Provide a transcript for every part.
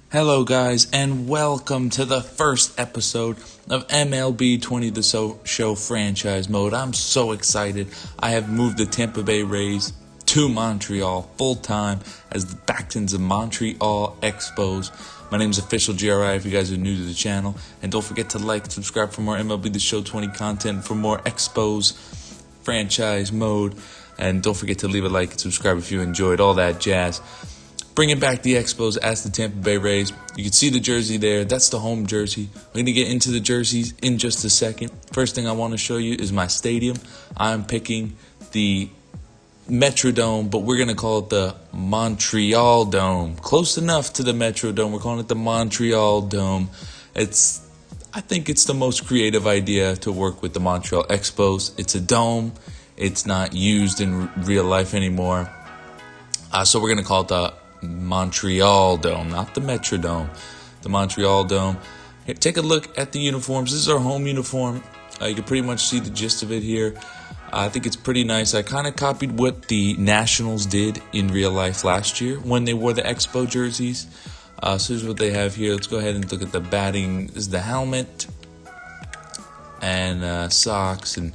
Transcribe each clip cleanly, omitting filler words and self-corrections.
Hello guys, and welcome to the first episode of MLB The Show Franchise Mode. I'm so excited. I have moved the Tampa Bay Rays to Montreal full-time as the Backtons of Montreal Expos. My name is officialgri if you guys are new to the channel. And don't forget to like and subscribe for more MLB The Show 20 content, for more Expos Franchise Mode. And don't forget to leave a like and subscribe if you enjoyed all that jazz. Bringing back the Expos as the Tampa Bay Rays. You can see the jersey there. That's the home jersey. We're going to get into the jerseys in just a second. First thing I want to show you is my stadium. I'm picking the Metrodome, but we're going to call it the Montreal Dome. Close enough to the Metrodome. We're calling it the Montreal Dome. I think it's the most creative idea to work with the Montreal Expos. It's a dome. It's not used in real life anymore. So we're going to call it the Montreal Dome, not the Metrodome, the Montreal Dome. Here, take a look at the uniforms. This is our home uniform. You can pretty much see the gist of it here. I think it's pretty nice. I kind of copied what the Nationals did in real life last year when they wore the Expo jerseys. So here's what they have here. Let's go ahead and look at the batting. This is the helmet and socks and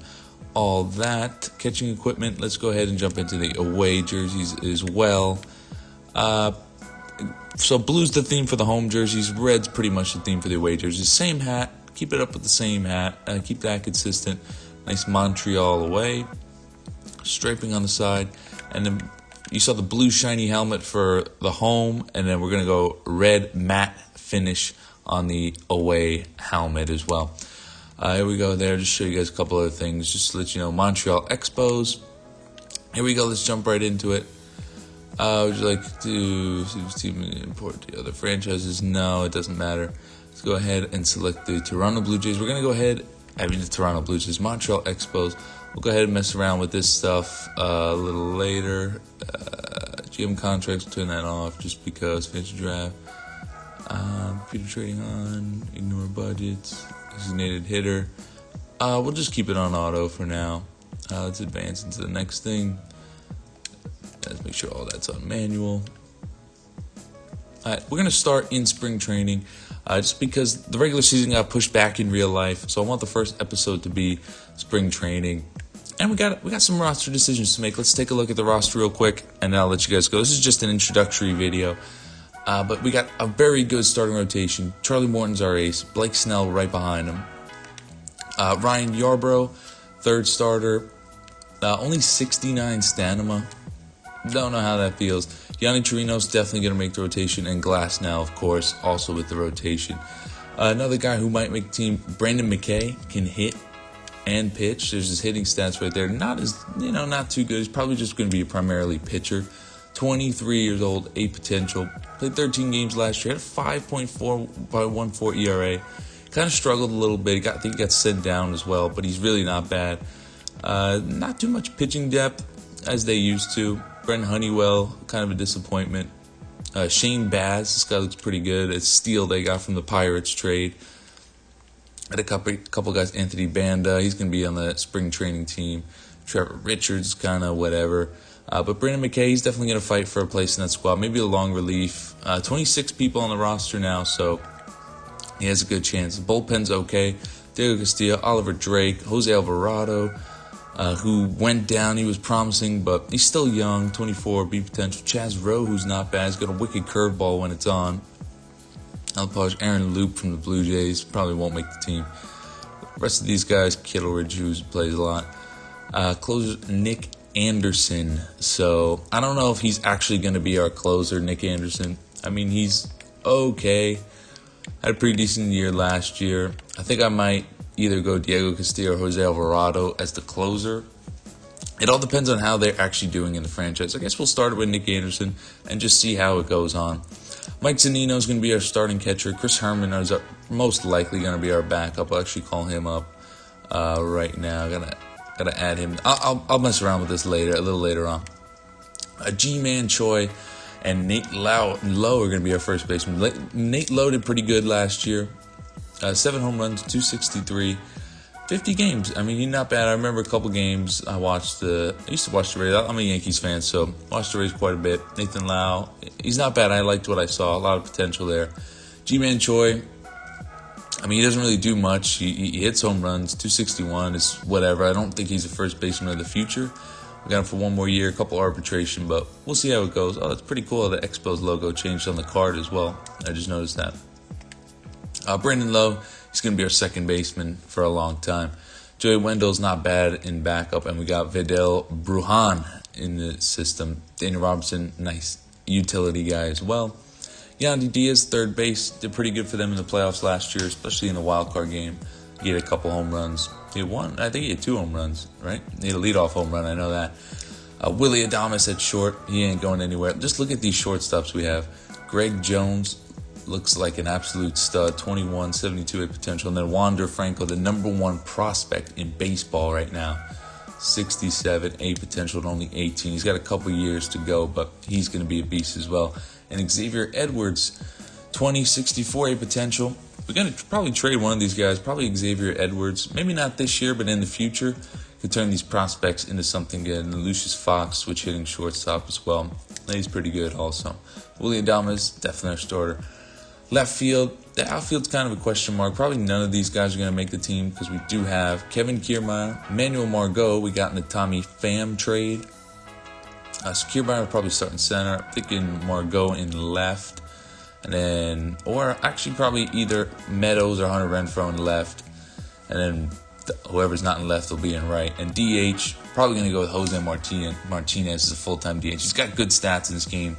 all that. Catching equipment. Let's go ahead and jump into the away jerseys as well. So blue's the theme for the home jerseys. Red's pretty much the theme for the away jerseys. Same hat. Keep it up with the same hat. Keep that consistent. Nice Montreal away. Striping on the side. And then you saw the blue shiny helmet for the home. And then we're going to go red matte finish on the away helmet as well. Here we go there. Just show you guys a couple other things. Just to let you know, Montreal Expos. Here we go. Let's jump right into it. Would you like to see this team import the other franchises? No, it doesn't matter. Let's go ahead and select the Toronto Blue Jays. We're going to go ahead, the Toronto Blue Jays, Montreal Expos. We'll go ahead and mess around with this stuff a little later. GM contracts, turn that off just because. Fantasy draft. Future trading on. Ignore budgets. Designated hitter. We'll just keep it on auto for now. Let's advance into the next thing. Let's make sure all that's on manual. All right, we're going to start in spring training just because the regular season got pushed back in real life. So I want the first episode to be spring training. And we got some roster decisions to make. Let's take a look at the roster real quick, and then I'll let you guys go. This is just an introductory video. But we got a very good starting rotation. Charlie Morton's our ace. Blake Snell right behind him. Ryan Yarbrough, third starter. Only 69 stamina. Don't know how that feels. Yanni Chirino's definitely going to make the rotation. And Glass now, of course, also with the rotation. Another guy who might make the team, Brandon McKay, can hit and pitch. There's his hitting stats right there. Not too good. He's probably just going to be a primarily pitcher. 23 years old, a potential. Played 13 games last year. Had a 5.14 ERA. Kind of struggled a little bit. I think he got sent down as well, but he's really not bad. Not too much pitching depth as they used to. Brent Honeywell, kind of a disappointment. Shane Baz, this guy looks pretty good. It's steal they got from the Pirates trade. Had a couple guys. Anthony Banda, he's going to be on the spring training team. Trevor Richards, kind of whatever. But Brandon McKay, he's definitely going to fight for a place in that squad. Maybe a long relief. 26 people on the roster now, so he has a good chance. The bullpen's okay. Diego Castillo, Oliver Drake, Jose Alvarado, who went down. He was promising, but he's still young, 24, B potential. Chaz Rowe, who's not bad. He's got a wicked curveball when it's on. Alpage Aaron Loop from the Blue Jays. Probably won't make the team. The rest of these guys, Kittleridge, who plays a lot. Closer, Nick Anderson. So I don't know if he's actually going to be our closer, Nick Anderson. I mean, he's okay. Had a pretty decent year last year. I think I might either go Diego Castillo or Jose Alvarado as the closer. It all depends on how they're actually doing in the franchise. I guess we'll start with Nick Anderson and just see how it goes on. Mike Zunino is going to be our starting catcher. Chris Herman is most likely going to be our backup. I'll actually call him up right now. Gotta add him. I'll mess around with this later, a little later on. G-Man Choi and Nate Lowe are going to be our first baseman. Nate Lowe did pretty good last year. 7 home runs, 263, 50 games. I mean, he's not bad. I remember a couple games I used to watch the Rays. I'm a Yankees fan, so watched the Rays quite a bit. Nathan Lau, he's not bad. I liked what I saw. A lot of potential there. G-Man Choi, I mean, he doesn't really do much. He hits home runs. 261 is whatever. I don't think he's a first baseman of the future. We got him for one more year, a couple arbitration, but we'll see how it goes. Oh, it's pretty cool. The Expos logo changed on the card as well. I just noticed that. Brandon Lowe, he's going to be our second baseman for a long time. Joey Wendell's not bad in backup, and we got Vidal Brujan in the system. Daniel Robinson, nice utility guy as well. Yandy Diaz, third base, did pretty good for them in the playoffs last year, especially in the wild card game. He had a couple home runs. He had one, I think he had 2 home runs, right? He had a leadoff home run, I know that. Willie Adames at short, he ain't going anywhere. Just look at these shortstops we have. Greg Jones looks like an absolute stud, 21, 72 potential. And then Wander Franco, the number 1 prospect in baseball right now, 67 A potential at only 18. He's got a couple years to go, but he's going to be a beast as well. And Xavier Edwards, 20, 64 A potential. We're going to probably trade one of these guys, probably Xavier Edwards. Maybe not this year, but in the future. Could turn these prospects into something good. And Lucius Fox, switch hitting shortstop as well. He's pretty good also. Willie Adames, definitely our starter. Left field, the outfield's kind of a question mark. Probably none of these guys are going to make the team because we do have Kevin Kiermaier, Manuel Margot. We got in the Tommy Pham trade. So Kiermaier will probably start in center. I'm thinking Margot in left. And then, or actually probably either Meadows or Hunter Renfroe in left. And then whoever's not in left will be in right. And DH, probably going to go with Jose Martinez as a full-time DH. He's got good stats in this game,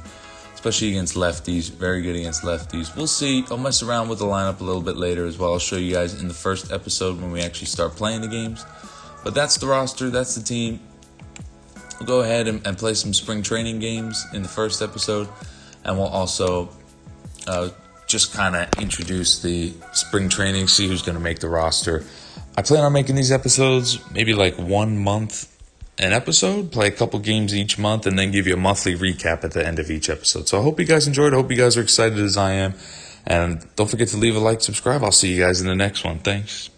especially against lefties. Very good against lefties. We'll see. I'll mess around with the lineup a little bit later as well. I'll show you guys in the first episode when we actually start playing the games. But that's the roster. That's the team. We'll go ahead and play some spring training games in the first episode. And we'll also just kind of introduce the spring training, see who's going to make the roster. I plan on making these episodes maybe like 1 month an episode, play a couple games each month, and then give you a monthly recap at the end of each episode. So I hope you guys enjoyed. I hope you guys are excited as I am. And don't forget to leave a like, subscribe. I'll see you guys in the next one. Thanks.